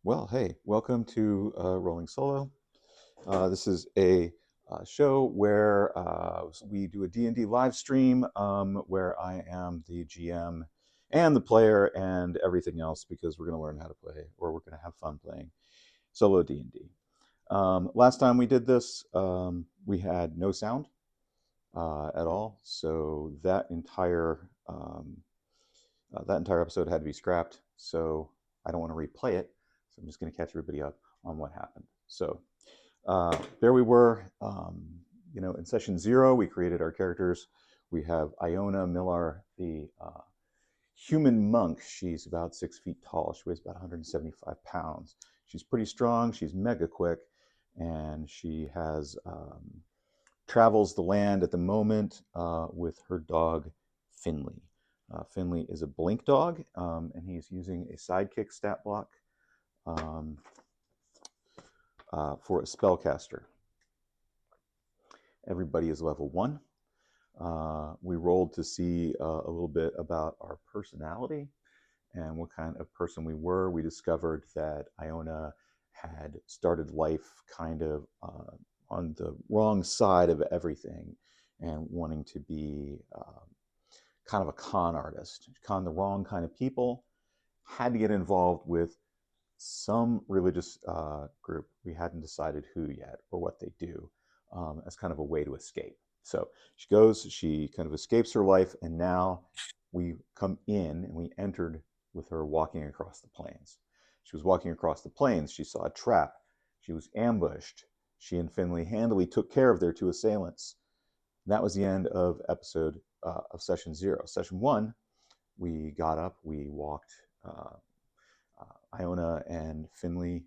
Well, hey, welcome to Rolling Solo. This is a show where we do a D&D live stream where I am the GM and the player and everything else because we're going to learn how to play, or we're going to have fun playing solo D&D. Last time we did this, we had no sound at all, so that entire episode had to be scrapped. So I don't want to replay it. So I'm just going to catch everybody up on what happened. So there we were. In session 0, we created our characters. We have Iona Millar, the human monk. She's about 6 feet tall. She weighs about 175 pounds. She's pretty strong. She's mega quick, and she has travels the land at the moment with her dog Finley. Finley is a blink dog, and he's using a sidekick stat block for a spellcaster. Everybody is level 1. We rolled to see a little bit about our personality and what kind of person we were. We discovered that Iona had started life kind of on the wrong side of everything and wanting to be kind of a con artist, con the wrong kind of people, had to get involved with some religious group. We hadn't decided who yet or what they do, as kind of a way to escape. So she goes, she kind of escapes her life, and now we come in and we entered with her walking across the plains. She was walking across the plains. She saw a trap. She was ambushed. She and Finley handily took care of their 2 assailants. And that was the end of episode of session 0. Session 1, we got up, we walked. Iona and Finley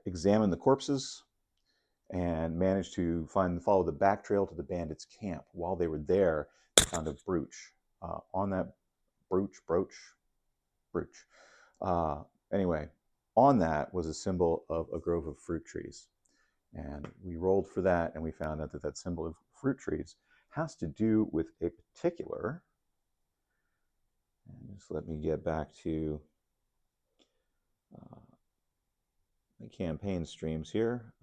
examined the corpses and managed to follow the back trail to the bandits' camp. While they were there, they found a brooch. On that brooch. Anyway, on that was a symbol of a grove of fruit trees. And we rolled for that, and we found out that that symbol of fruit trees has to do with a particular, and just let me get back to the campaign streams here.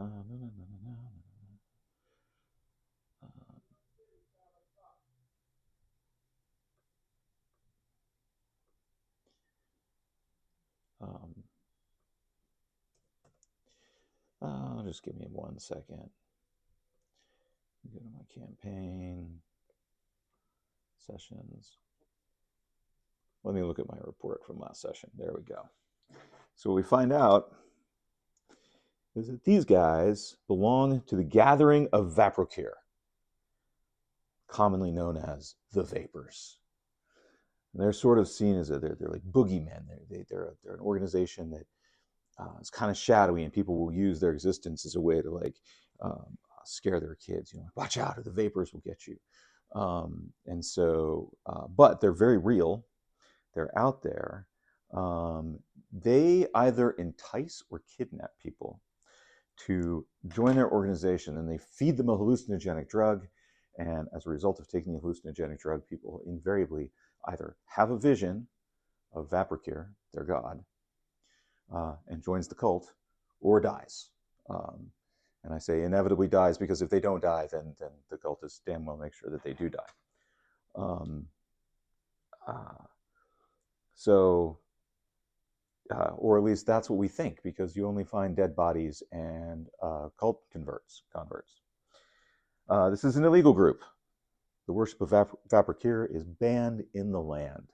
Just give me 1 second. Go to my campaign sessions. Let me look at my report from last session. There we go. So what we find out is that these guys belong to the gathering of Vaprocure, commonly known as the Vapors. And they're sort of seen as they're like boogeymen. They're an organization that is kind of shadowy, and people will use their existence as a way to like scare their kids. Watch out, or the Vapors will get you. And so, but they're very real. They're out there. They either entice or kidnap people to join their organization, and they feed them a hallucinogenic drug. And as a result of taking the hallucinogenic drug, people invariably either have a vision of Vaprocure, their god, and joins the cult, or dies. And I say inevitably dies because if they don't die, then the cultists damn well make sure that they do die. Or at least that's what we think, because you only find dead bodies and cult converts. This is an illegal group. The worship of Vaprocure is banned in the land.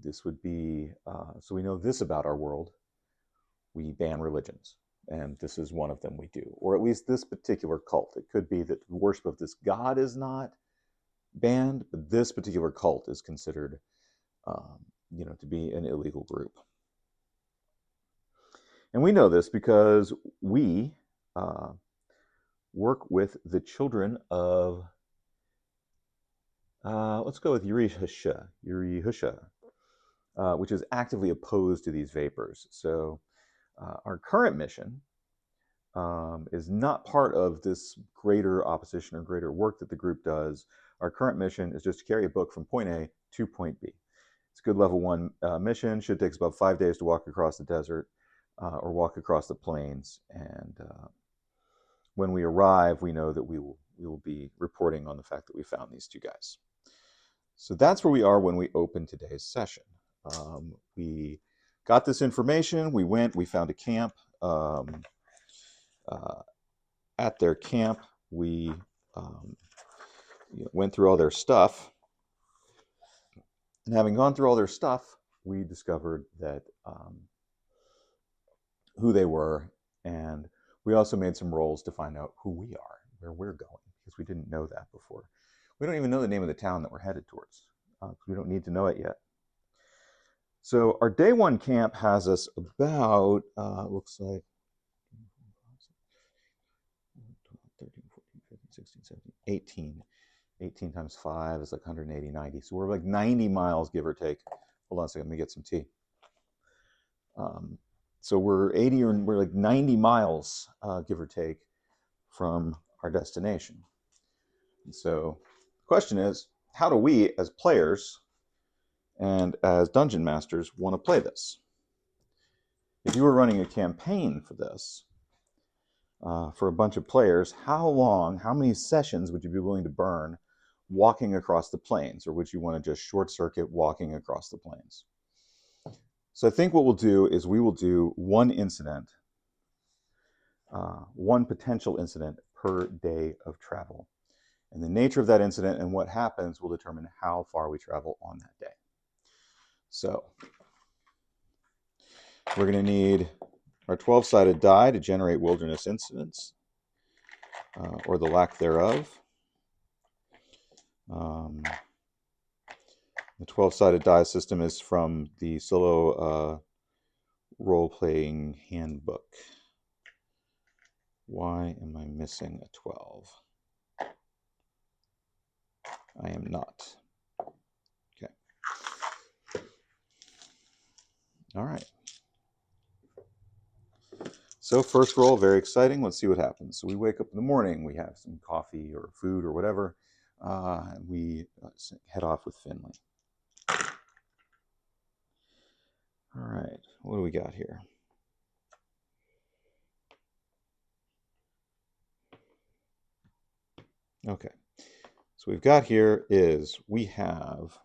This would be, so we know this about our world. We ban religions, and this is one of them we do, or at least this particular cult. It could be that the worship of this god is not banned, but this particular cult is considered to be an illegal group. And we know this because we work with the children of, let's go with Yurihusha, which is actively opposed to these vapors. So our current mission is not part of this greater opposition or greater work that the group does. Our current mission is just to carry a book from point A to point B. It's a good level 1 mission. Should take us about 5 days to walk across the desert or walk across the plains. And when we arrive, we know that we will be reporting on the fact that we found these 2 guys. So that's where we are when we open today's session. We got this information. We went. We found a camp. At their camp, we went through all their stuff. And having gone through all their stuff, we discovered that who they were, and we also made some rolls to find out who we are, where we're going, because we didn't know that before. We don't even know the name of the town that we're headed towards. We don't need to know it yet. So our day 1 camp has us about, looks like 13, 14, 15, 16, 17, 18. 18 times 5 is like 180, 90. So we're like 90 miles, give or take. Hold on a second, let me get some tea. So we're like 90 miles, give or take, from our destination. And so the question is, how do we, as players and as dungeon masters, want to play this? If you were running a campaign for this, for a bunch of players, how many sessions would you be willing to burn walking across the plains, or would you want to just short circuit walking across the plains? So I think what we'll do is we will do one incident, one potential incident per day of travel. And the nature of that incident and what happens will determine how far we travel on that day. So we're going to need our 12-sided die to generate wilderness incidents, or the lack thereof. The 12-sided die system is from the Solo role-playing handbook. Why am I missing a 12? I am not. Okay. All right. So first roll, very exciting. Let's see what happens. So we wake up in the morning. We have some coffee or food or whatever. We head off with Finley. All right. What do we got here? Okay. So we've got here is we have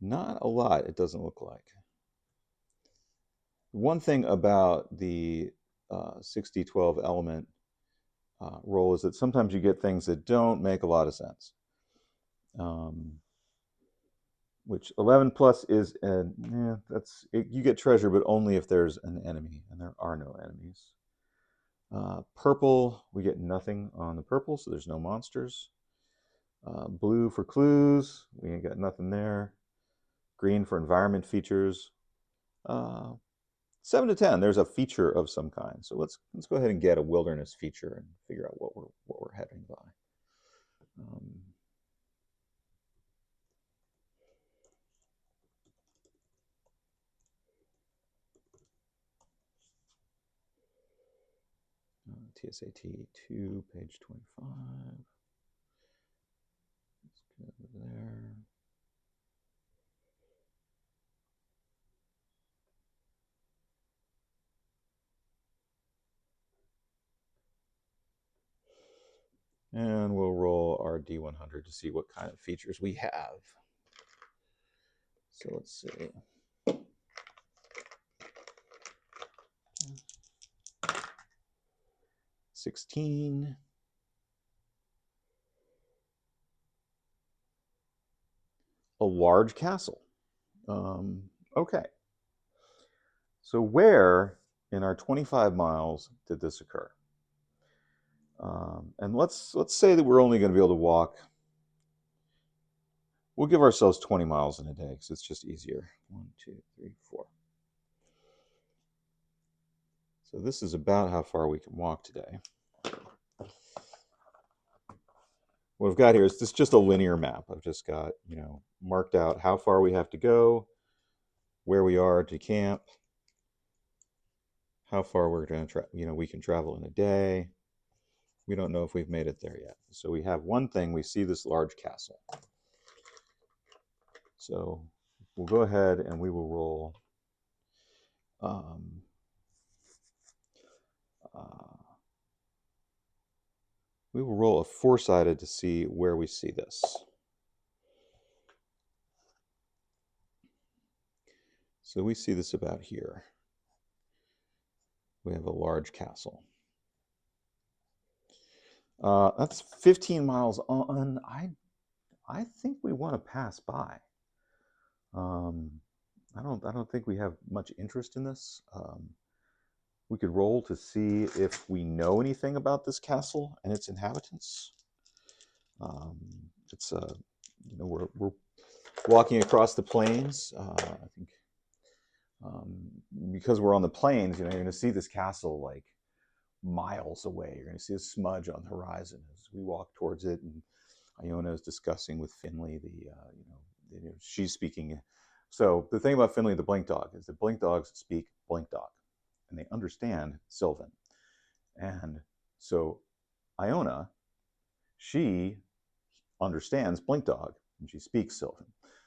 not a lot, it doesn't look like. One thing about the 6d12 element roll is that sometimes you get things that don't make a lot of sense. Which 11 plus is, you get treasure, but only if there's an enemy, and there are no enemies. Purple, we get nothing on the purple, so there's no monsters. Blue for clues, we ain't got nothing there. Green for environment features. 7 to 10, there's a feature of some kind. So let's go ahead and get a wilderness feature and figure out what we're heading by. TSAT 2, page 25. Let's go over there. And we'll roll our D100 to see what kind of features we have. So let's see. $16. A large castle. Okay. So where in our 25 miles did this occur? And let's say that we're only going to be able to walk. We'll give ourselves 20 miles in a day because it's just easier. 1, 2, 3, 4. So this is about how far we can walk today. What I've got here is just a linear map. I've just got, marked out how far we have to go, where we are to camp, how far we're going to we can travel in a day. We don't know if we've made it there yet. So we have one thing, we see this large castle. So we'll go ahead and we will roll. We will roll a four-sided to see where we see this. So we see this about here. We have a large castle. That's 15 miles on. I think we want to pass by. I don't think we have much interest in this. We could roll to see if we know anything about this castle and its inhabitants. It's we're walking across the plains. I think because we're on the plains, you're going to see this castle like miles away. You're going to see a smudge on the horizon as we walk towards it. And Iona is discussing with Finley she's speaking. So the thing about Finley the blink dog is that blink dogs speak blink dog, and they understand Sylvan. And so Iona, she understands blink dog and she speaks Sylvan.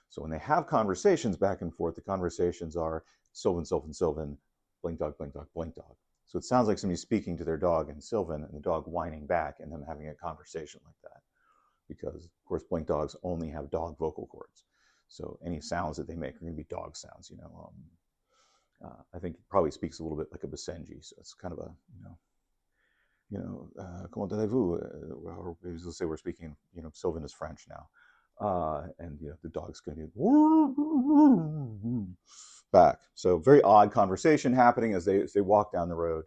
So when they have conversations back and forth, the conversations are Sylvan, Sylvan, Sylvan, blink dog, blink dog, blink dog. So it sounds like somebody speaking to their dog in Sylvan and the dog whining back and them having a conversation like that. Because, of course, blink dogs only have dog vocal cords. So any sounds that they make are going to be dog sounds. I think it probably speaks a little bit like a Basenji. So it's kind of a, comment allez-vous? Or let's say we're speaking, Sylvan is French now. And the dog's going to be back. So very odd conversation happening as they walk down the road.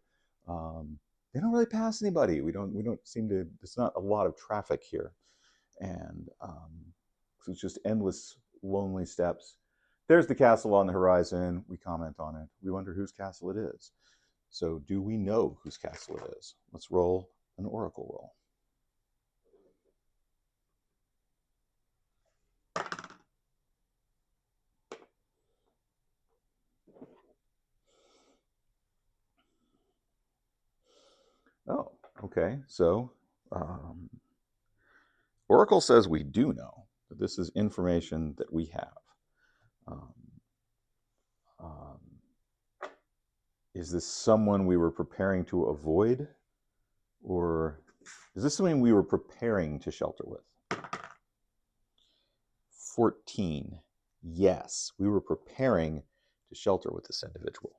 They don't really pass anybody. We don't seem to. There's not a lot of traffic here, and so it's just endless lonely steps. There's the castle on the horizon. We comment on it. We wonder whose castle it is. So do we know whose castle it is? Let's roll an oracle roll. Oh, okay. So Oracle says we do know that this is information that we have. Is this someone we were preparing to avoid? Or is this something we were preparing to shelter with? 14. Yes, we were preparing to shelter with this individual.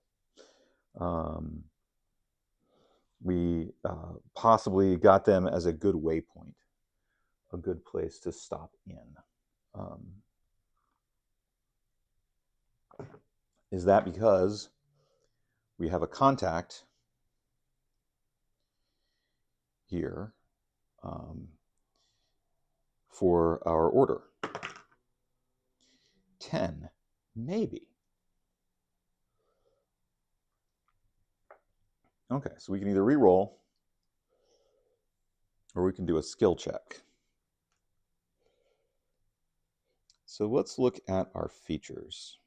We possibly got them as a good waypoint, a good place to stop in. Is that because we have a contact here for our order? 10, maybe. Okay, so we can either re-roll or we can do a skill check. So let's look at our features.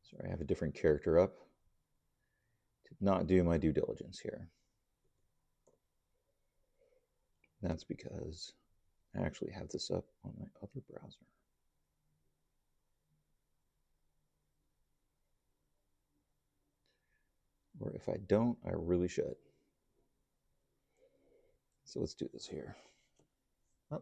Sorry, I have a different character up. Did not do my due diligence here. That's because I actually have this up on my other browser. Or if I don't, I really should. So let's do this here. Oh.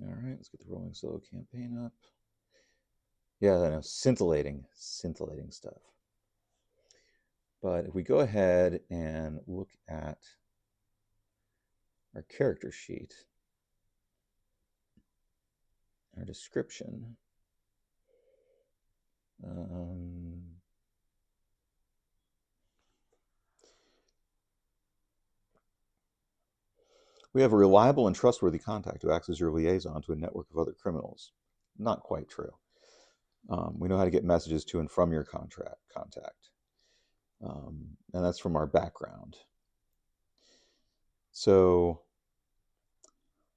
All right, let's get the Rolling Solo campaign up. Yeah, I know, scintillating stuff. But if we go ahead and look at our character sheet, our description, we have a reliable and trustworthy contact who acts as your liaison to a network of other criminals. Not quite true. We know how to get messages to and from your contact. And that's from our background. So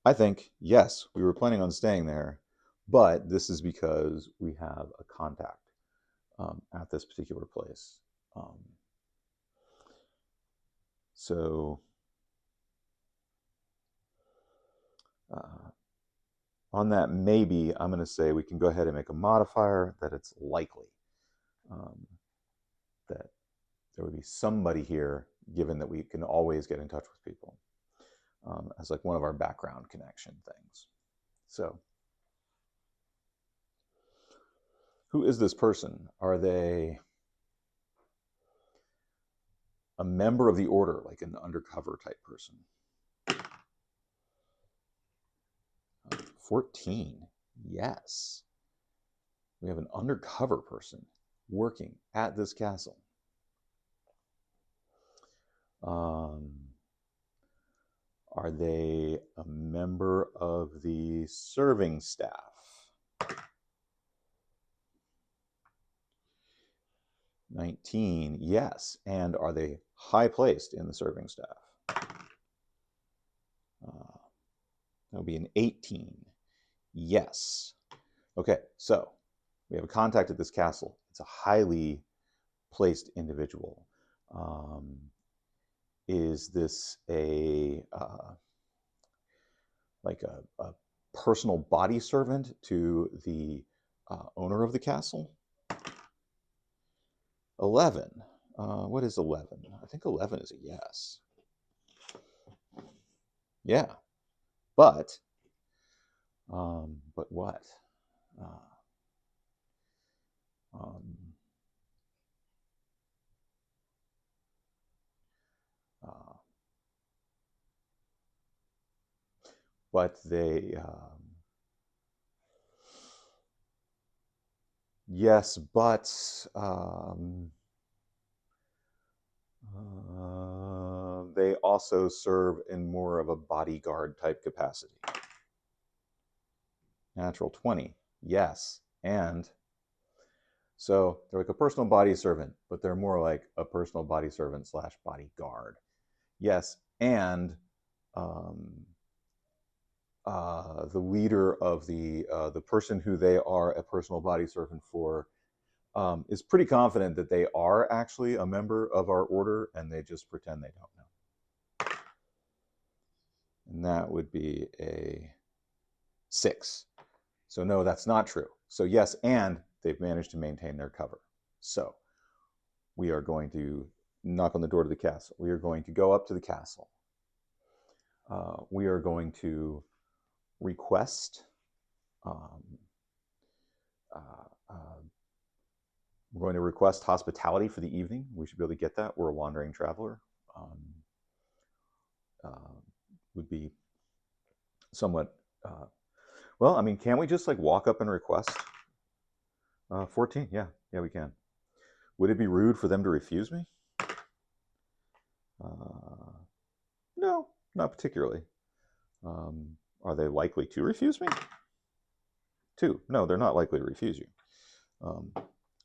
I think, yes, we were planning on staying there, but this is because we have a contact at this particular place. So on that maybe, I'm going to say we can go ahead and make a modifier that it's likely that there would be somebody here, given that we can always get in touch with people as like one of our background connection things. So who is this person? Are they a member of the order, like an undercover type person? 14, yes. We have an undercover person working at this castle. Are they a member of the serving staff? 19, yes. And are they high placed in the serving staff? That would be an 18. Yes. Okay, so we have a contact at this castle. It's a highly placed individual. Is this a like a personal body servant to the owner of the castle? 11. What is 11? I think 11 is a yes. Yeah, but what? But they, yes, but they also serve in more of a bodyguard type capacity. Natural 20, yes. And so they're like a personal body servant, but they're more like a personal body servant / bodyguard. Yes, and the leader of the person who they are a personal body servant for is pretty confident that they are actually a member of our order, and they just pretend they don't know. And that would be a 6. So no, that's not true. So yes, and they've managed to maintain their cover. So we are going to knock on the door to the castle. We are going to go up to the castle. We are going to request we're going to request hospitality for the evening. We should be able to get that. We're a wandering traveler. Would be somewhat well, I mean, can we just like walk up and request 14? Yeah, we can. Would it be rude for them to refuse me? No, not particularly. Are they likely to refuse me? 2. No, they're not likely to refuse you.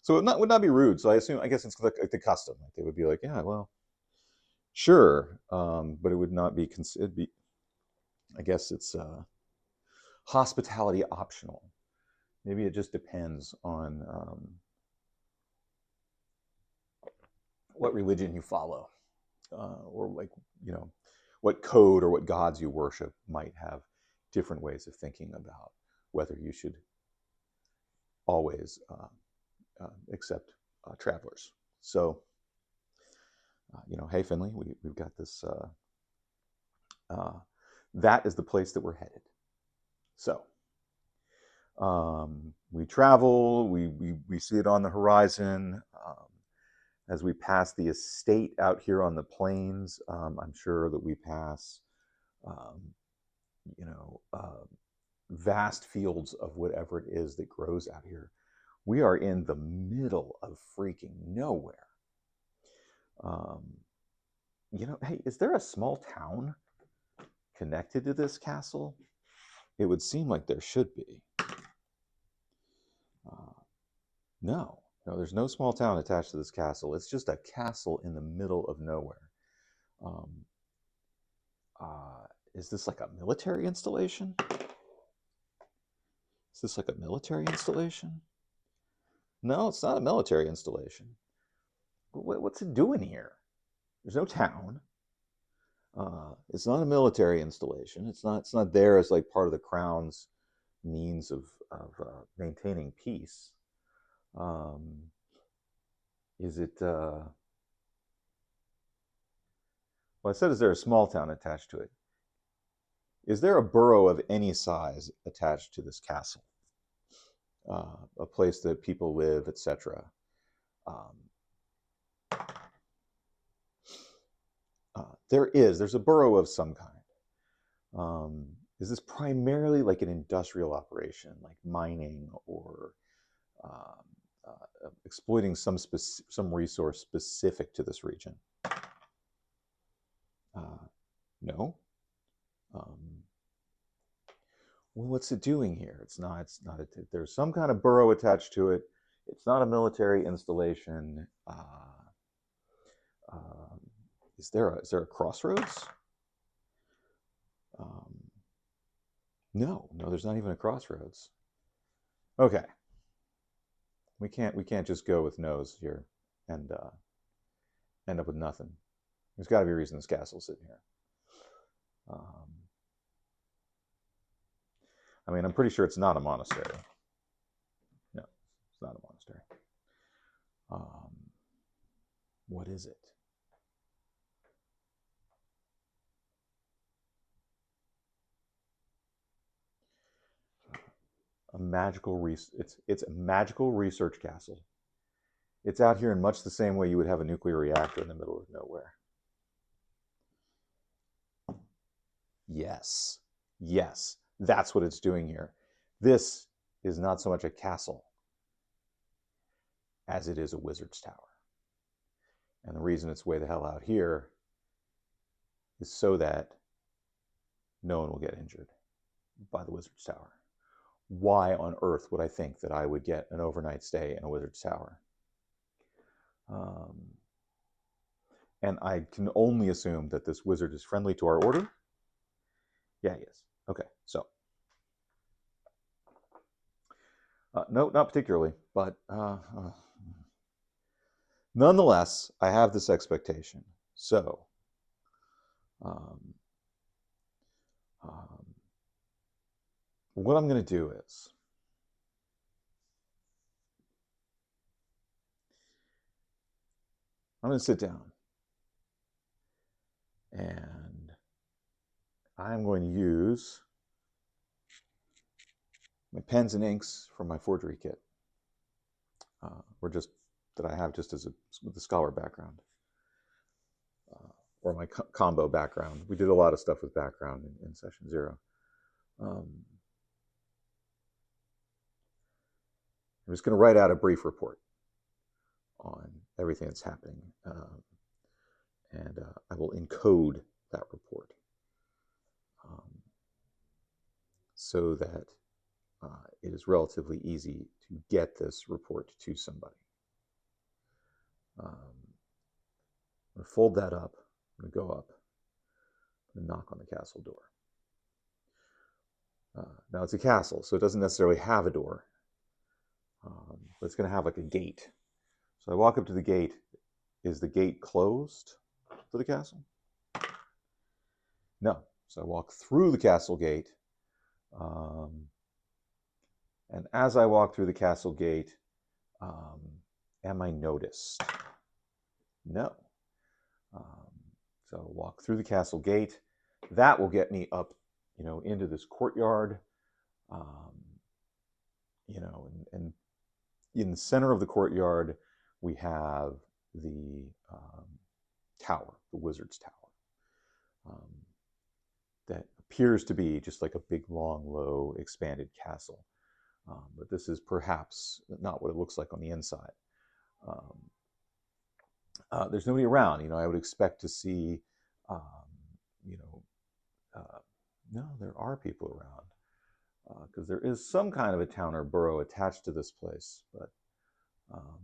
So it would not be rude. So I guess it's like the custom. Like they would be like, yeah, well, sure, but it would not be. It'd be. I guess it's hospitality optional. Maybe it just depends on what religion you follow, or like what code or what gods you worship might have different ways of thinking about whether you should always accept travelers. So, hey Finley, we've got this. That is the place that we're headed. So we travel. We see it on the horizon. As we pass the estate out here on the plains, I'm sure that we pass, vast fields of whatever it is that grows out here. We are in the middle of freaking nowhere. Hey, is there a small town connected to this castle? It would seem like there should be. No, no, there's no small town attached to this castle. It's just a castle in the middle of nowhere. Um, is this like a military installation? Is this like a military installation? No, it's not a military installation. What's it doing here? There's no town. It's not a military installation. It's not. It's not there as like part of the crown's means of maintaining peace. Um, is it? Well, I said, is there a small town attached to it? Is there a borough of any size attached to this castle? A place that people live, etc. Um, there's a borough of some kind. Is this primarily like an industrial operation, like mining or um, exploiting some resource specific to this region? No. Well, what's it doing here? It's not. It's not. There's some kind of borough attached to it. It's not a military installation. Um, is there a crossroads? No, no, there's not even a crossroads. Okay, we can't just go with no's here and end up with nothing. There's got to be a reason this castle's sitting here. I mean, I'm pretty sure it's not a monastery. No, it's not a monastery. What is it? It's a magical research castle. It's out here in much the same way you would have a nuclear reactor in the middle of nowhere. Yes. Yes. That's what it's doing here. This is not so much a castle as it is a wizard's tower. And the reason it's way the hell out here is so that no one will get injured by the wizard's tower. Why on earth would I think that I would get an overnight stay in a wizard's tower? And I can only assume that this wizard is friendly to our order. Yeah, he is. Okay, so. No, not particularly, but nonetheless, I have this expectation. So, um, um, what I'm going to do is I'm going to sit down and I'm going to use my pens and inks from my forgery kit, or just that I have just as with a scholar background, or my combo background. We did a lot of stuff with background in session 0. I'm just going to write out a brief report on everything that's happening, and I will encode that report so that it is relatively easy to get this report to somebody. I'm going to fold that up. I'm going to go up and knock on the castle door. Now it's a castle, so it doesn't necessarily have a door, but it's going to have like a gate. So I walk up to the gate. Is the gate closed for the castle? No. So I walk through the castle gate. And as I walk through the castle gate, am I noticed? No. So I'll walk through the castle gate. That will get me up, into this courtyard. And in the center of the courtyard, we have the tower, the wizard's tower, that appears to be just like a big, long, low, expanded castle. But this is perhaps not what it looks like on the inside. There's nobody around. I would expect to see, no, there are people around, because there is some kind of a town or borough attached to this place, but Um,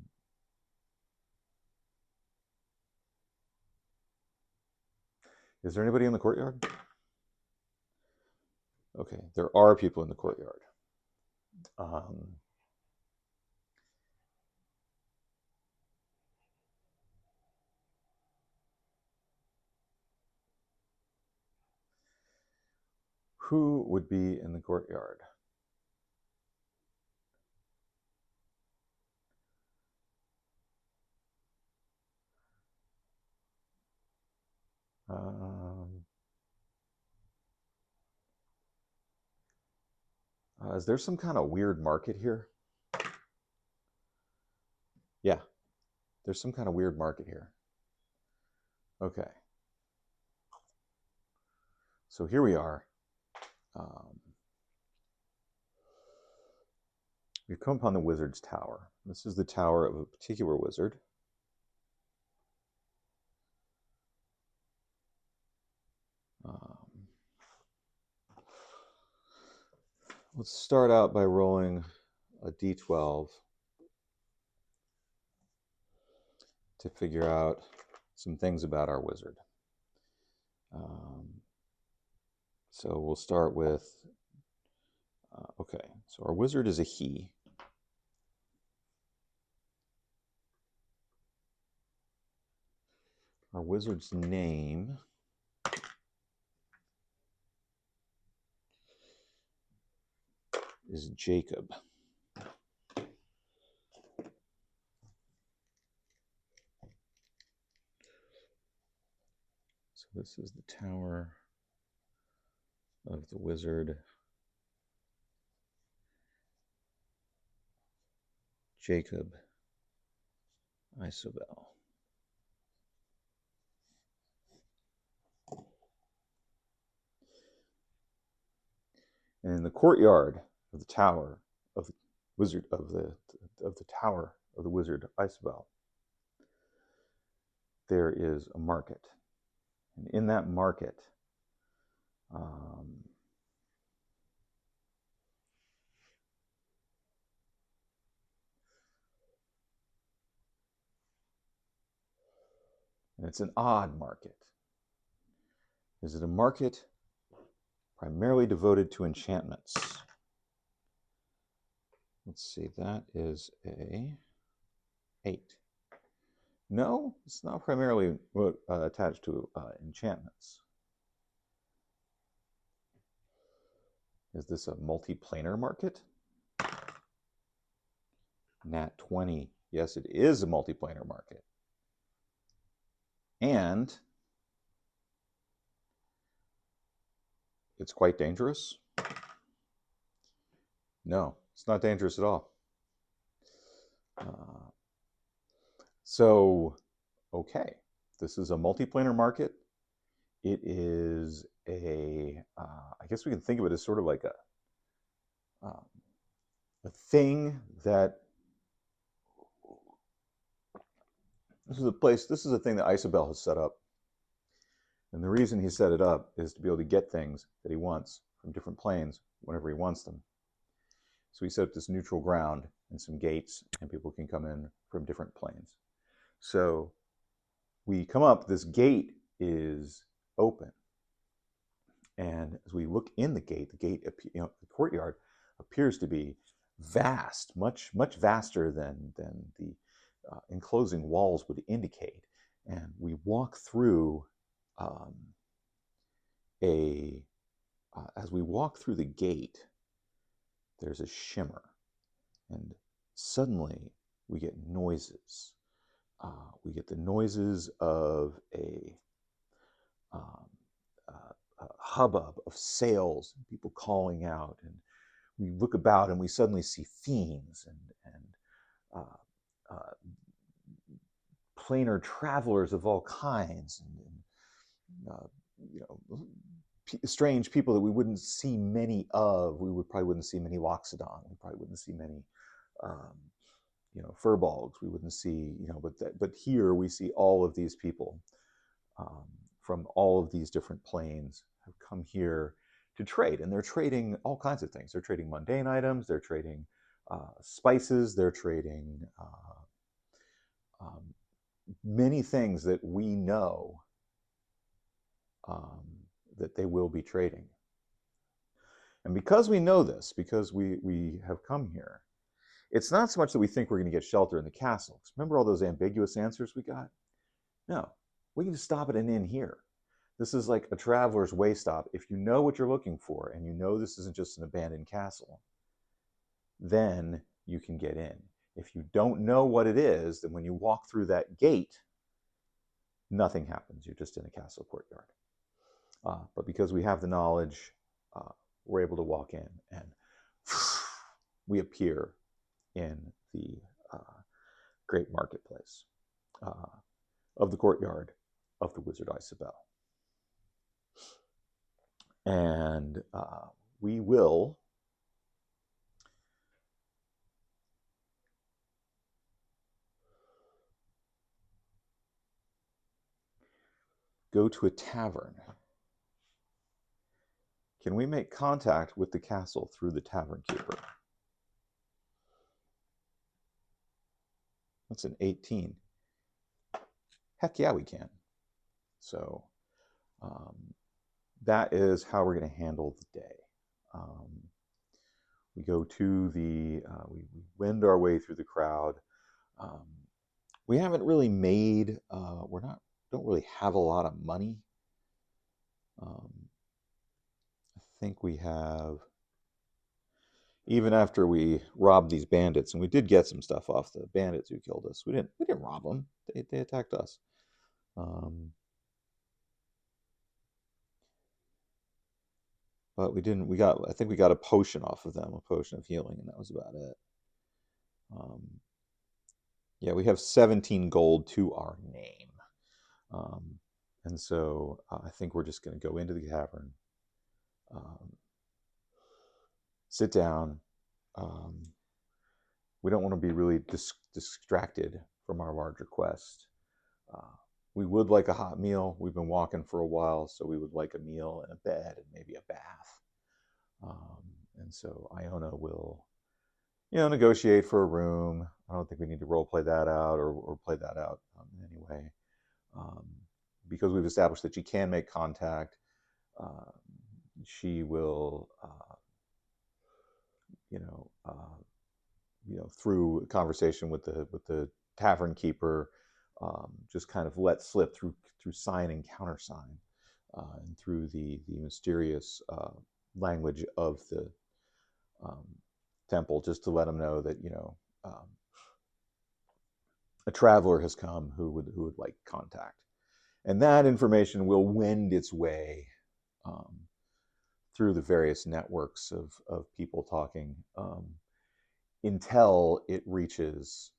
is there anybody in the courtyard? Okay, there are people in the courtyard. Um, who would be in the courtyard? Um, is there some kind of weird market here? Yeah, there's some kind of weird market here. Okay. So here we are. Um, we've come upon the wizard's tower. This is the tower of a particular wizard. Um, let's start out by rolling a d12 to figure out some things about our wizard. So we'll start with, okay, so our wizard is a he. Our wizard's name is Jacob. So this is the tower of the wizard Jacob Isobel. And in the courtyard of the tower of the wizard of the tower of the wizard Isobel, there is a market, and in that market, and it's an odd market. Is it a market primarily devoted to enchantments? Let's see, that is a 8. No, it's not primarily attached to enchantments. Is this a multiplanar market? Nat 20. Yes, it is a multiplanar market. And it's quite dangerous? No, it's not dangerous at all. So, okay, this is a multiplanar market. It is I guess we can think of it as sort of like a thing that, this is a thing that Isobel has set up. And the reason he set it up is to be able to get things that he wants from different planes whenever he wants them. So he set up this neutral ground and some gates, and people can come in from different planes. So we come up, this gate is open. And as we look in the gate, the courtyard appears to be vast, much vaster than the enclosing walls would indicate. And we walk through as we walk through the gate, there's a shimmer, and suddenly we get noises. We get the noises of a hubbub of sails and people calling out, and we look about and we suddenly see fiends and planar travelers of all kinds, and strange people that we wouldn't see many of. We probably wouldn't see many Loxodon. We probably wouldn't see many, furbolgs. We wouldn't see, but here we see all of these people from all of these different planes have come here to trade, and they're trading all kinds of things. They're trading mundane items. They're trading spices, they're trading many things that we know that they will be trading. And because we know this, because we have come here, it's not so much that we think we're going to get shelter in the castle. Remember all those ambiguous answers we got? No, we can just stop at an inn here. This is like a traveler's way stop. If you know what you're looking for and you know this isn't just an abandoned castle, then you can get in. If you don't know what it is, then when you walk through that gate, nothing happens. You're just in a castle courtyard. But because we have the knowledge, we're able to walk in and we appear in the great marketplace of the courtyard of the Wizard Isabel. And we will go to a tavern. Can we make contact with the castle through the tavern keeper? That's an 18. Heck yeah, we can. So that is how we're going to handle the day. We go to the, we wend our way through the crowd. We haven't really made, don't really have a lot of money. I think we have, even after we robbed these bandits, and we did get some stuff off the bandits who killed us. We didn't rob them. They attacked us. But we didn't. I think we got a potion off of them, a potion of healing, and that was about it. Yeah, we have 17 gold to our name. And so I think we're just going to go into the cavern, sit down. We don't want to be really distracted from our larger quest. We would like a hot meal. We've been walking for a while, so we would like a meal and a bed and maybe a bath. And so Iona will, negotiate for a room. I don't think we need to role play that out or play that out in any way. Because we've established that she can make contact, she will, through a conversation with the tavern keeper, just kind of let slip through sign and countersign, and through the mysterious language of the temple, just to let them know that a traveler has come who would like contact, and that information will wend its way through the various networks of people talking until it reaches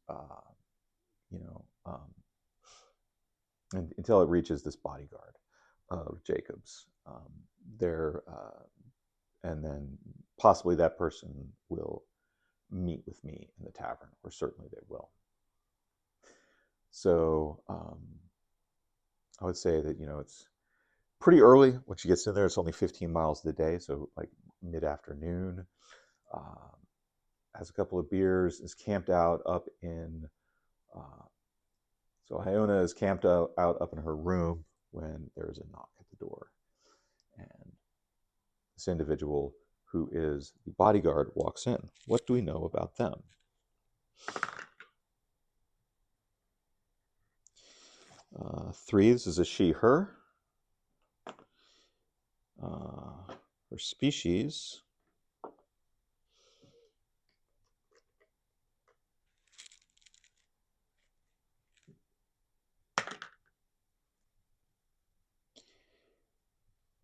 until it reaches this bodyguard of Jacob's. And then possibly that person will meet with me in the tavern, or certainly they will. So I would say that, it's pretty early when she gets in there. It's only 15 miles of the day, so like mid-afternoon. Has a couple of beers, is camped out up in, so Iona is camped out up in her room when there's a knock at the door. And this individual, who is the bodyguard, walks in. What do we know about them? Three, this is a she, her. Her species.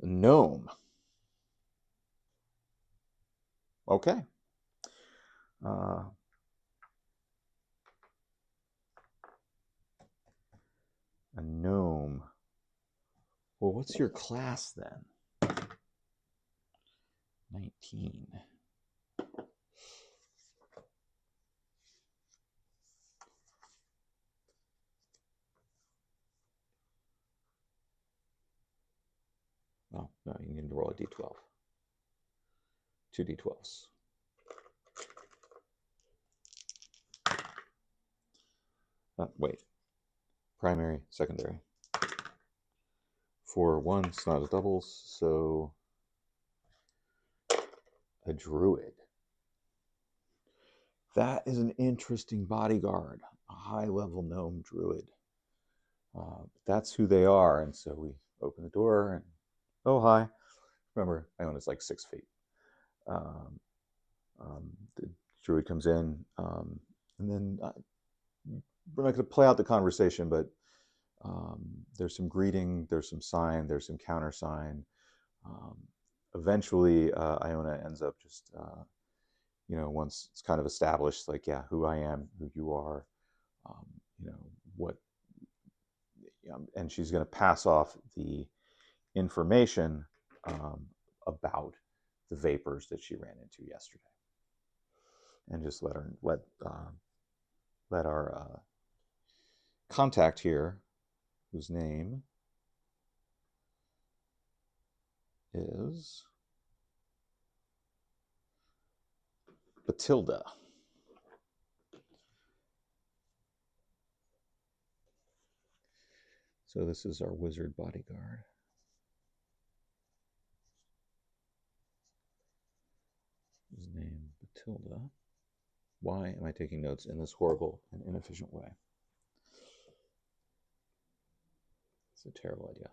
A gnome. Okay. A gnome. Well, what's your class then? 19. Oh, no, you need to roll a d12. 2 d12s. Wait. Primary, secondary. 4, 1, it's not a doubles, so a druid. That is an interesting bodyguard, a high-level gnome druid. That's who they are, and so we open the door and, oh, hi. Remember, Iona's like 6 feet. The druid comes in, and then we're not going to play out the conversation, but there's some greeting, there's some sign, there's some countersign. Eventually, Iona ends up just, once it's kind of established, like, yeah, who I am, who you are, what, and she's going to pass off the information about the vapors that she ran into yesterday, and just let our contact here, whose name is Batilda. So this is our wizard bodyguard. His name, Batilda. Why am I taking notes in this horrible and inefficient way? It's a terrible idea.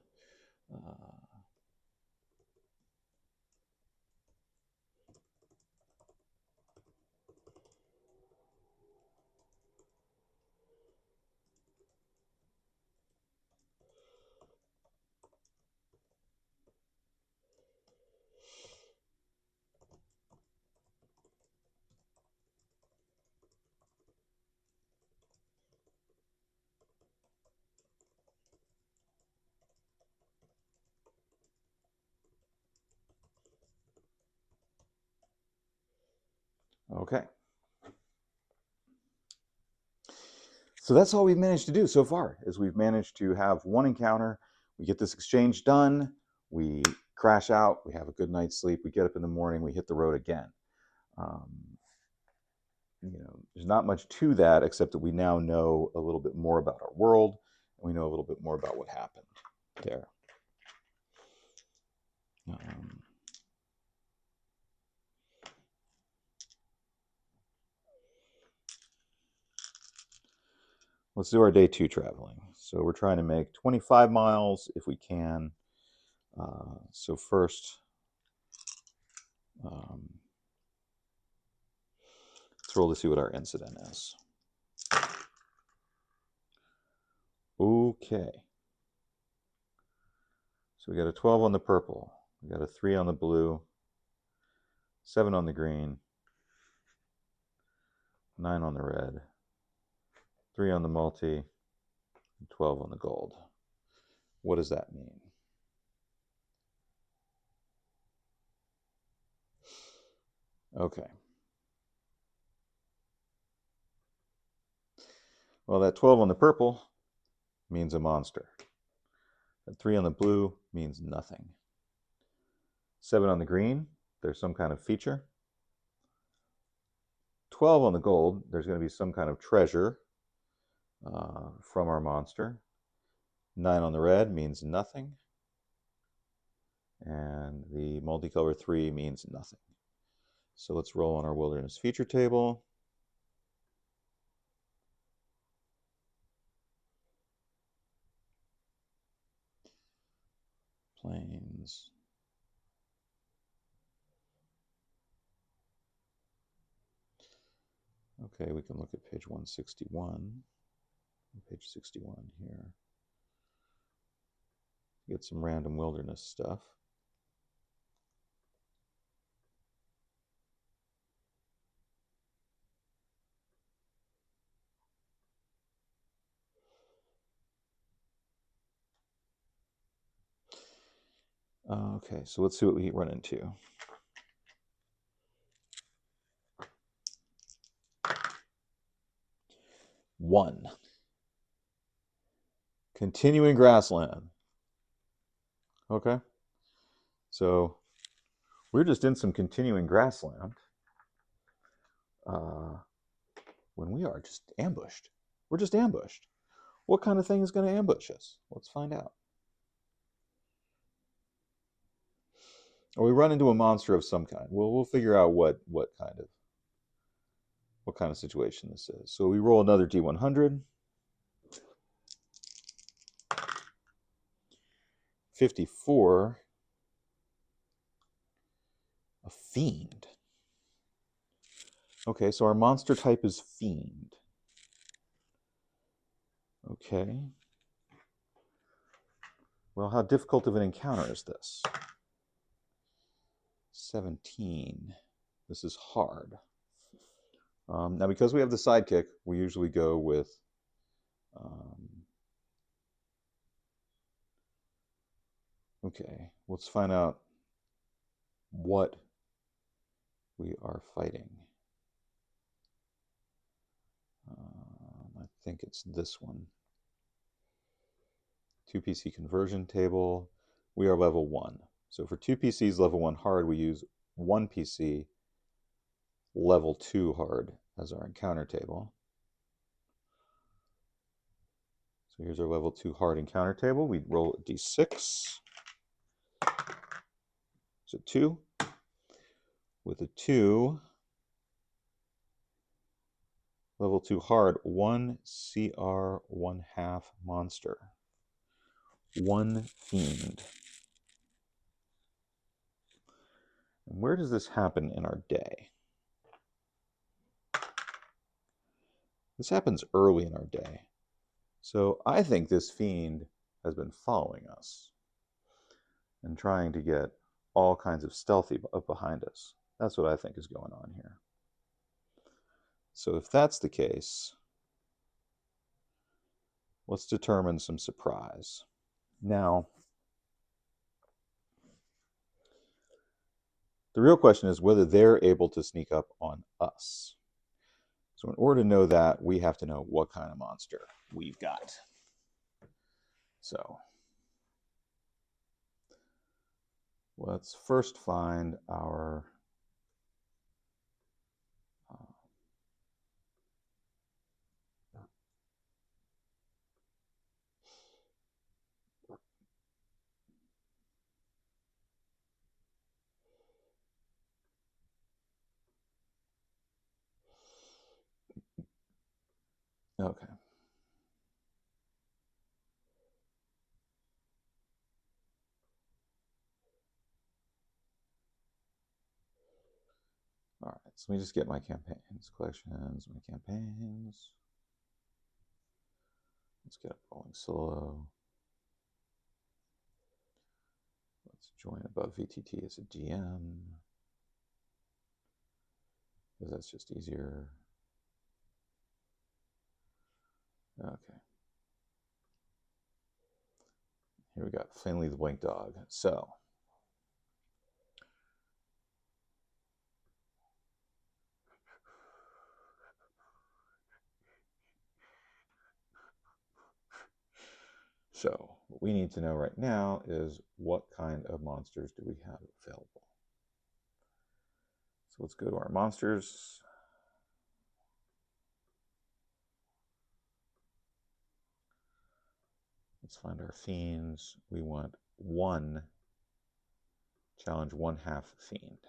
Okay. So that's all we've managed to do so far, is we've managed to have one encounter. We get this exchange done. We crash out. We have a good night's sleep. We get up in the morning. We hit the road again. There's not much to that, except that we now know a little bit more about our world, and we know a little bit more about what happened there. Let's do our day 2 traveling. So we're trying to make 25 miles if we can. So first, let's roll to see what our incident is. Okay. So we got a 12 on the purple. We got a 3 on the blue. 7 on the green. 9 on the red. 3 on the multi. And 12 on the gold. What does that mean? Okay. Well, that 12 on the purple means a monster. That 3 on the blue means nothing. 7 on the green, there's some kind of feature. 12 on the gold, there's going to be some kind of treasure from our monster. 9 on the red means nothing. And the multicolor 3 means nothing. So let's roll on our wilderness feature table. Plains. Okay, we can look at page 161. Page 61 here. Get some random wilderness stuff. Okay, so let's see what we run into. One. Continuing grassland. Okay. So we're just in some continuing grassland when we are just ambushed. We're just ambushed. What kind of thing is going to ambush us? Let's find out. Or we run into a monster of some kind. We'll figure out what kind of situation this is. So we roll another D100. 54. A fiend. Okay, so our monster type is fiend. Okay. Well, how difficult of an encounter is this? 17. This is hard. Now, because we have the sidekick, we usually go with okay, let's find out what we are fighting. I think it's this one. 2 PC conversion table. We are level 1. So for 2 PCs level 1 hard, we use 1 PC level 2 hard as our encounter table. So here's our level 2 hard encounter table. We roll a d6. So 2. With a 2, level 2 hard, 1 CR 1/2 monster. 1 fiend. And where does this happen in our day? This happens early in our day. So I think this fiend has been following us and trying to get all kinds of stealthy up behind us. That's what I think is going on here. So if that's the case, let's determine some surprise. Now, the real question is whether they're able to sneak up on us. So in order to know that, we have to know what kind of monster we've got. So let's first find our okay. All right, so let me just get my campaigns, collections, my campaigns. Let's get up rolling solo. Let's join above VTT as a GM, because that's just easier. Okay. Here we got Finley the Blink Dog. So what we need to know right now is what kind of monsters do we have available. So let's go to our monsters. Let's find our fiends. We want 1 challenge 1/2 fiend.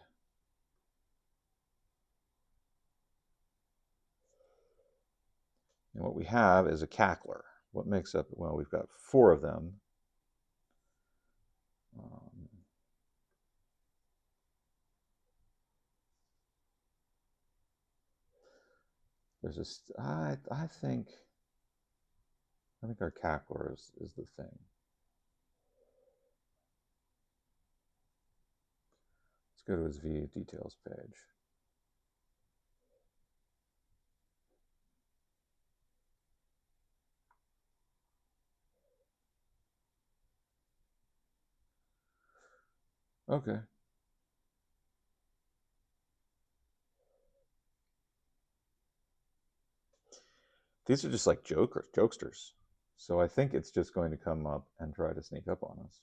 And what we have is a cackler. What makes up, well, we've got 4 of them. There's a, I think our cackler is the thing. Let's go to his V details page. Okay. These are just like jokesters. So I think it's just going to come up and try to sneak up on us.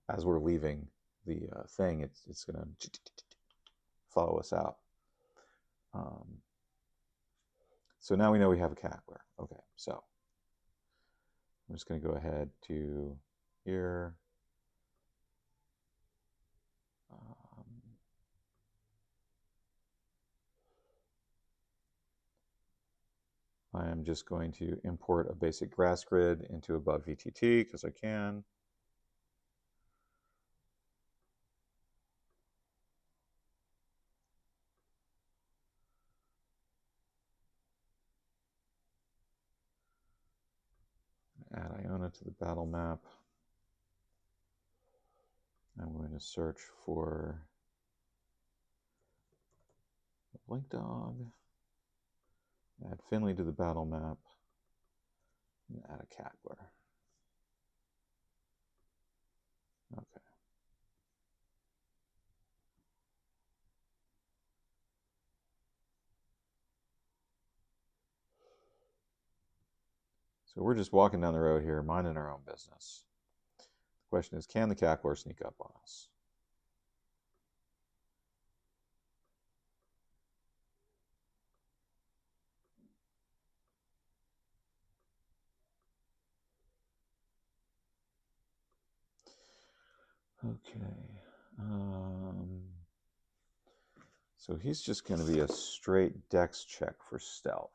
As we're leaving the thing, it's going to follow us out. So now we know we have a cackler. Okay, so I'm just going to go ahead to here. I am just going to import a basic grass grid into above VTT because I can. Add Iona to the battle map. I'm going to search for the blink dog. Add Finley to the battle map. And add a cackler. Okay. So we're just walking down the road here, minding our own business. The question is, can the cackler sneak up on us? Okay. So he's just going to be a straight dex check for stealth.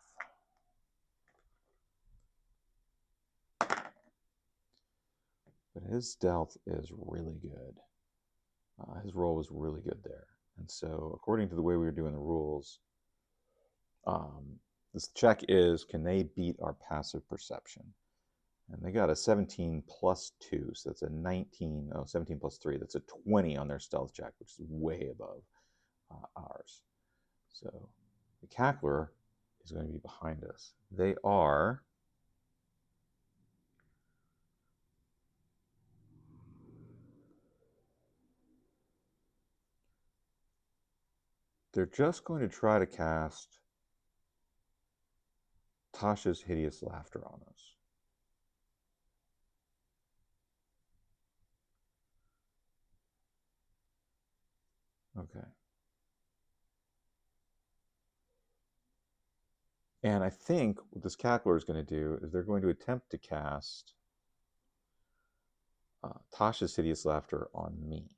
But his stealth is really good. His roll was really good there. And so according to the way we were doing the rules, this check is, can they beat our passive perception? And they got a 17 plus 2, so that's a 19. Oh, 17 plus 3, that's a 20 on their stealth check, which is way above ours. So the cackler is going to be behind us. They're just going to try to cast Tasha's Hideous Laughter on us. Okay. And I think what this cackler is going to do is they're going to attempt to cast Tasha's Hideous Laughter on me.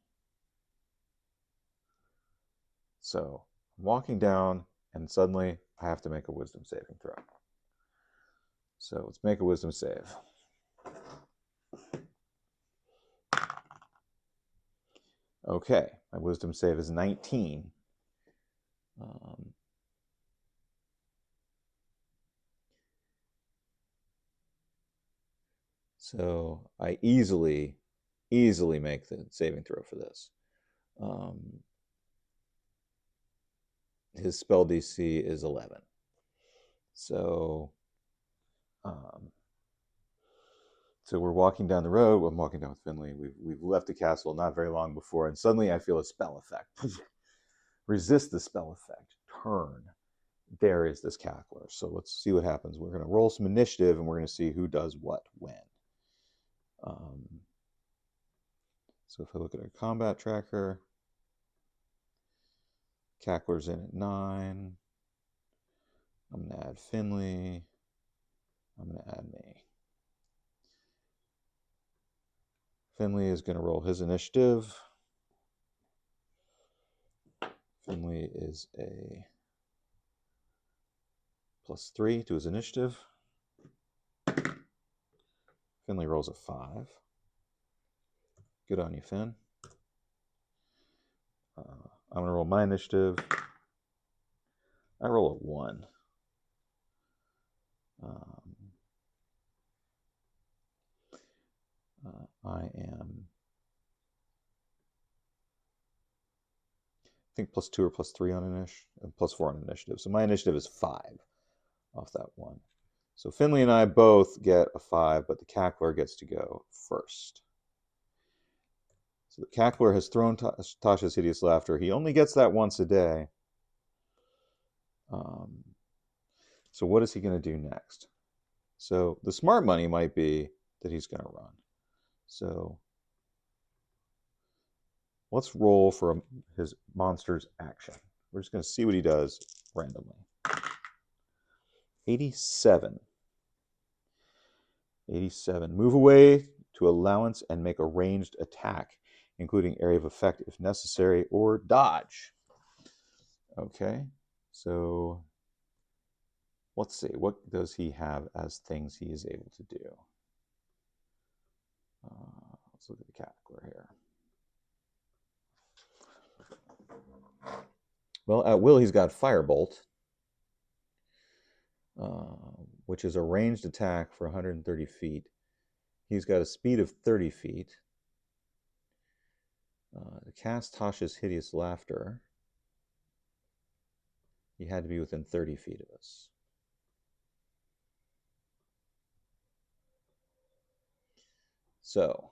So I'm walking down, and suddenly I have to make a wisdom saving throw. So let's make a wisdom save. Okay, my wisdom save is 19. So I easily make the saving throw for this. His spell DC is 11. So we're walking down the road. I'm walking down with Finley. We've left the castle not very long before, and suddenly I feel a spell effect. Resist the spell effect. Turn. There is this cackler. So let's see what happens. We're going to roll some initiative, and we're going to see who does what when. So if I look at our combat tracker, cackler's in at 9. I'm going to add Finley. I'm going to add me. Finley is going to roll his initiative. Finley is a +3 to his initiative. Finley rolls a 5. Good on you, Finn. I'm going to roll my initiative. I roll a 1. I am, I think, +2 or +3 on initiative, +4 on initiative. So my initiative is 5 off that 1. So Finley and I both get a 5, but the cackler gets to go first. So the cackler has thrown Tasha's Hideous Laughter. He only gets that once a day. So what is he going to do next? So the smart money might be that he's going to run. So let's roll for his monster's action. We're just going to see what he does randomly. 87. 87. Move away to allowance and make a ranged attack, including area of effect if necessary, or dodge. Okay, so let's see. What does he have as things he is able to do? Let's look at the category here. Well, at will, he's got Firebolt, which is a ranged attack for 130 feet. He's got a speed of 30 feet. To cast Tasha's Hideous Laughter, he had to be within 30 feet of us. So,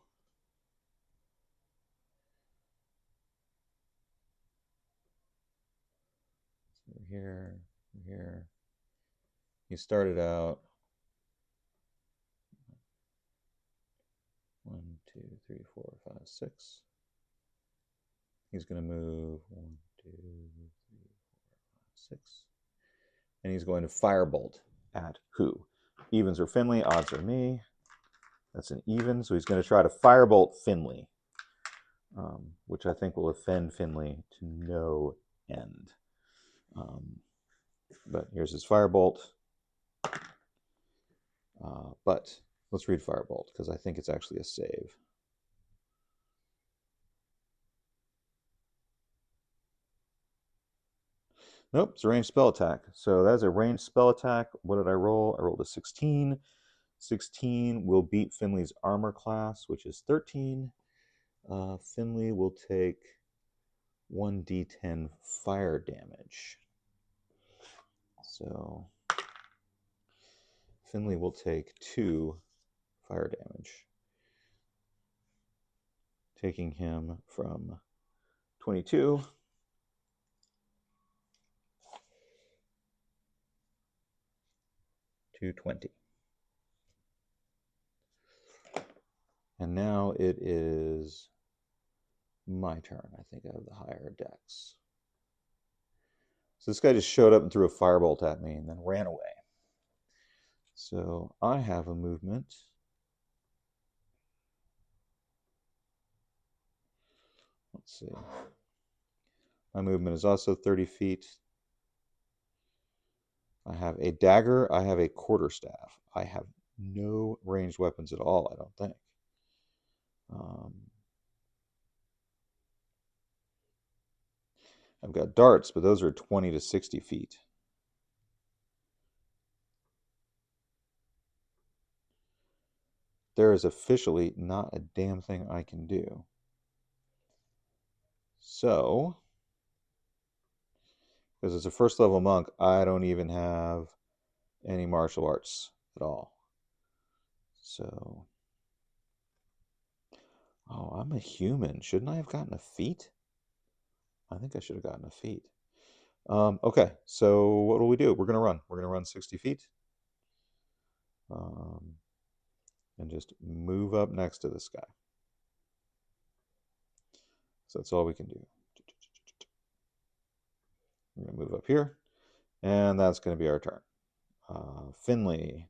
here, here. He started out 1, 2, 3, 4, 5, 6. He's going to move 1, 2, 3, 4, 5, 6. And he's going to Firebolt at who? Evens or Finley, odds are me. That's an even, so he's going to try to Firebolt Finley, which I think will offend Finley to no end. But here's his Firebolt. But let's read Firebolt, because I think it's actually a save. Nope, it's a ranged spell attack. So that's a ranged spell attack. What did I roll? I rolled a 16. 16 will beat Finley's armor class, which is 13. Finley will take 1d10 fire damage. So Finley will take 2 fire damage, taking him from 22 to 20. And now it is my turn. I think I have the higher dex. So this guy just showed up and threw a firebolt at me and then ran away. So I have a movement. Let's see. My movement is also 30 feet. I have a dagger. I have a quarterstaff. I have no ranged weapons at all, I don't think. I've got darts, but those are 20 to 60 feet. There is officially not a damn thing I can do. So, because it's a first level monk, I don't even have any martial arts at all. So, oh, I'm a human. Shouldn't I have gotten a feat? I think I should have gotten a feat. Okay, so what will we do? We're going to run. We're going to run 60 feet. And just move up next to this guy. So that's all we can do. We're going to move up here. And that's going to be our turn. Finley.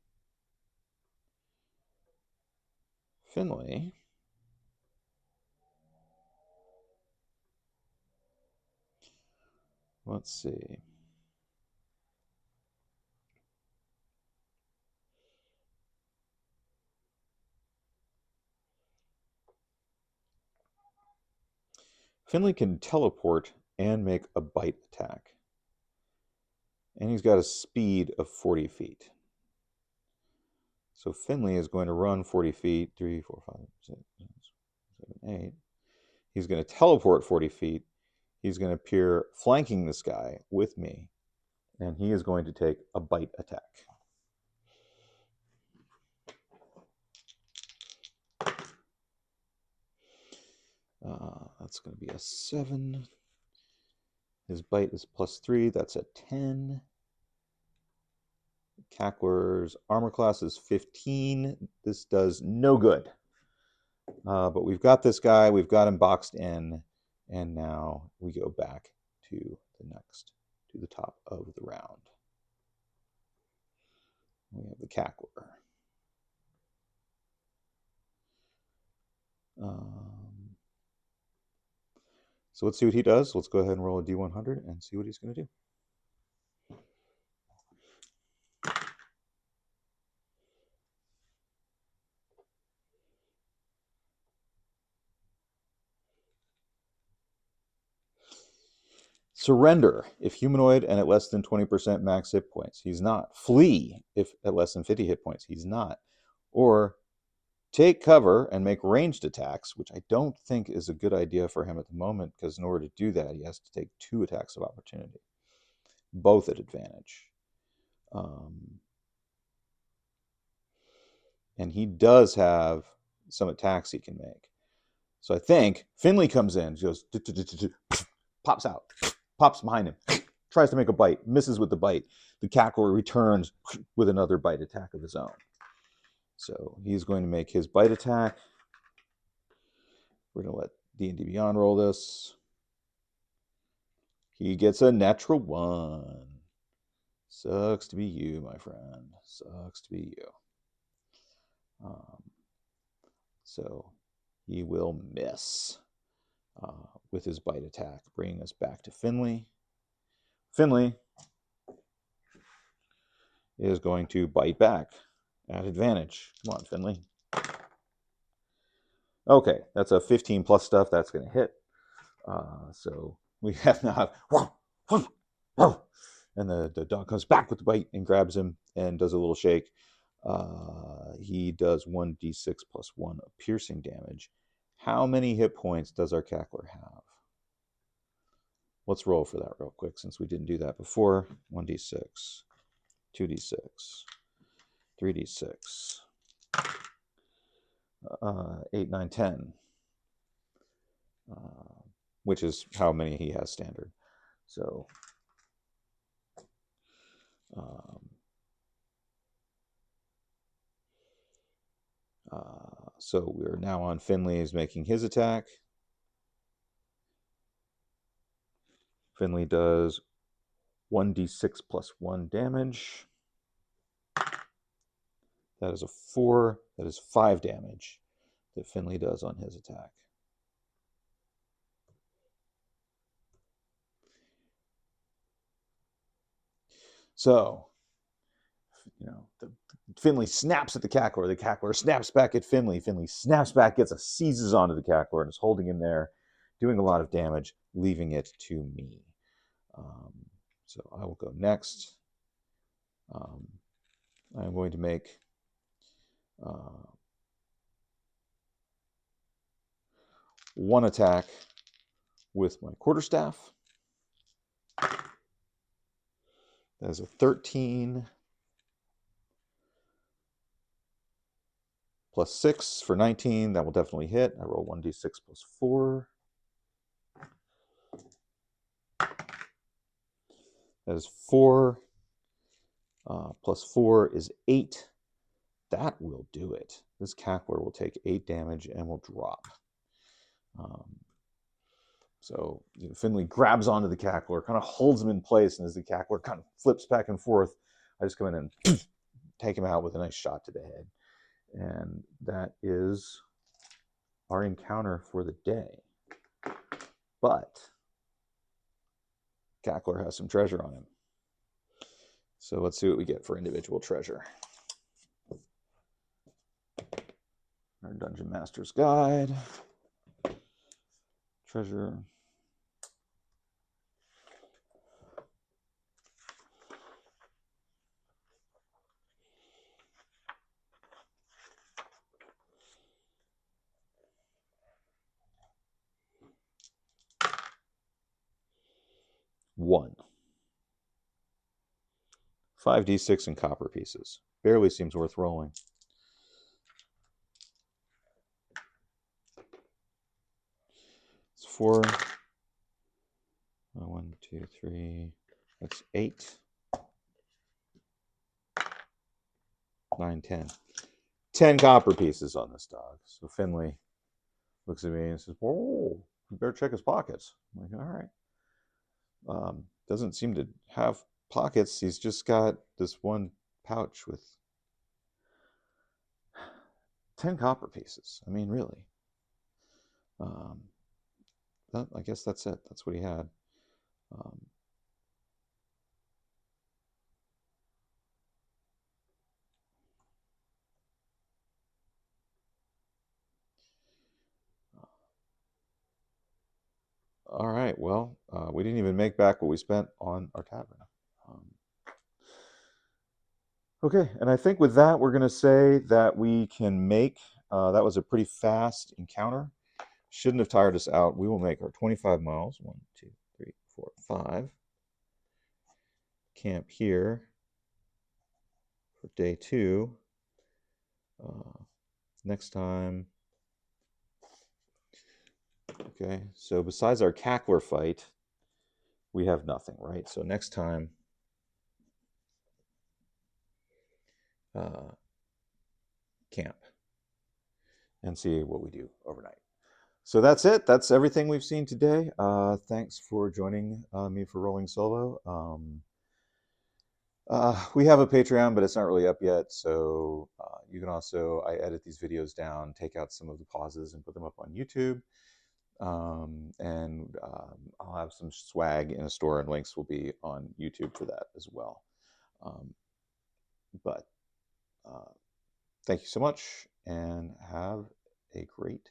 Let's see. Finley can teleport and make a bite attack. And he's got a speed of 40 feet. So Finley is going to run 40 feet, 3, 4, 5, 6, 7, 8. He's going to teleport 40 feet. He's going to appear flanking this guy with me. And he is going to take a bite attack. That's going to be a 7. His bite is +3. That's a 10. Cackler's armor class is 15. This does no good. But we've got this guy. We've got him boxed in. And now we go back to the top of the round. We have the cackler. So let's see what he does. Let's go ahead and roll a D100 and see what he's going to do. Surrender if humanoid and at less than 20% max hit points. He's not. Flee if at less than 50 hit points. He's not. Or take cover and make ranged attacks, which I don't think is a good idea for him at the moment, because in order to do that, he has to take 2 attacks of opportunity, both at advantage. And he does have some attacks he can make. So I think Finley comes in, goes, pops out, pops behind him, tries to make a bite, misses with the bite. The cackler returns with another bite attack of his own. So he's going to make his bite attack. We're going to let D&D Beyond roll this. He gets a natural 1. Sucks to be you, my friend. Sucks to be you. So he will miss with his bite attack, bringing us back to Finley. Finley is going to bite back at advantage. Come on, Finley. Okay, that's a 15 plus stuff. That's going to hit. So we have now and the dog comes back with the bite and grabs him and does a little shake. He does 1d6 plus 1 of piercing damage. How many hit points does our cackler have? Let's roll for that real quick since we didn't do that before. 1d6, 2d6, 3d6, 8, 9, 10, which is how many he has standard. So so we're now on Finley is making his attack. Finley does 1d6 plus 1 damage. That is a 4. That is 5 damage that Finley does on his attack. So, Finley snaps at the cackler. The cackler snaps back at Finley. Finley snaps back, seizes onto the cackler, and is holding him there, doing a lot of damage, leaving it to me. So I will go next. I'm going to make one attack with my quarterstaff. That is a 13 plus 6 for 19. That will definitely hit. I roll 1d6 plus 4. That is 4 plus 4 is 8. That will do it. This cackler will take 8 damage and will drop. So Finley grabs onto the cackler, kind of holds him in place, and as the cackler kind of flips back and forth, I just come in and take him out with a nice shot to the head. And that is our encounter for the day. But cackler has some treasure on him. So let's see what we get for individual treasure. Our Dungeon Master's Guide. Treasure. One. 5d6 in copper pieces. Barely seems worth rolling. It's 4. 1, 2, 3. That's 8. 9, 10. 10 copper pieces on this dog. So Finley looks at me and says, "Whoa, you better check his pockets." I'm like, all right. Doesn't seem to have pockets. He's just got this one pouch with 10 copper pieces. I mean, really. Um, I guess that's it. That's what he had. Um, all right. Well, we didn't even make back what we spent on our tavern. Um, okay. And I think with that, we're going to say that we can make, that was a pretty fast encounter. Shouldn't have tired us out. We will make our 25 miles. 1, 2, 3, 4, 5. Camp here for day 2. Next time. Okay, so besides our cackler fight, we have nothing, right? So next time, camp and see what we do overnight. So that's it. That's everything we've seen today. Thanks for joining me for Rolling Solo. We have a Patreon, but it's not really up yet. So you can also, I edit these videos down, take out some of the pauses and put them up on YouTube. And I'll have some swag in a store, and links will be on YouTube for that as well. But thank you so much, and have a great